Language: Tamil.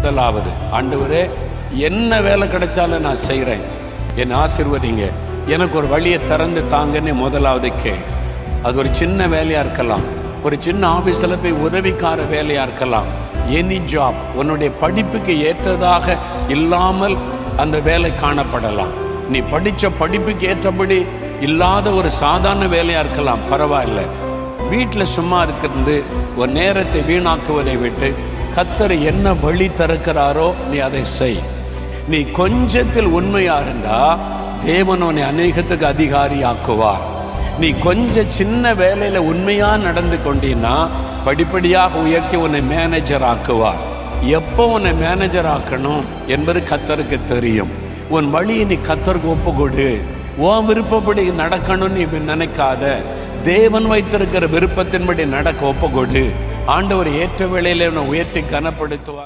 முதலாவது, ஆண்டவரே என்ன வேலை கிடைச்சாலும் நான் செய்கிறேன், என்னை ஆசீர்வதிங்க, எனக்கு ஒரு வழியை திறந்து தாங்கன்னு முதலாவது கேள். அது ஒரு சின்ன வேலையாக இருக்கலாம், ஒரு சின்ன ஆஃபீஸில் போய் உதவிக்கார வேலையாக இருக்கலாம், எனி ஜாப். உன்னுடைய படிப்புக்கு ஏற்றதாக இல்லாமல் அந்த வேலை காணப்படலாம். நீ படித்த படிப்புக்கு ஏற்றபடி இல்லாத ஒரு சாதாரண வேலையாக இருக்கலாம், பரவாயில்ல. வீட்டில் சும்மா இருக்கிறது ஒரு நேரத்தை வீணாக்குவதை விட்டு கர்த்தர் என்ன வழி திறக்கிறாரோ நீ அதை செய். நீ கொஞ்சத்தில் உண்மையா இருந்தா தேவன் உன்னை அநேகத்துக்கு அதிகாரி ஆக்குவார். நீ கொஞ்சம் சின்ன வேலையில உண்மையா நடந்து கொண்டீன்னா படிப்படியாக உயர்த்தி உன்னை மேனேஜர் ஆக்குவார். எப்போ உன்னை மேனேஜர் ஆக்கணும் என்பது கர்த்தருக்கு தெரியும். உன் வழியை நீ கர்த்தருக்கு ஒப்பு கொடு. உன் விருப்பப்படி நடக்கணும்னு நீ நினைக்காத, தேவன் வைத்திருக்கிற விருப்பத்தின்படி நடக்க ஒப்பு கொடு. ஆண்டவர் ஏற்ற வேளையில உன்னை உயர்த்தி கனப்படுத்துவார்.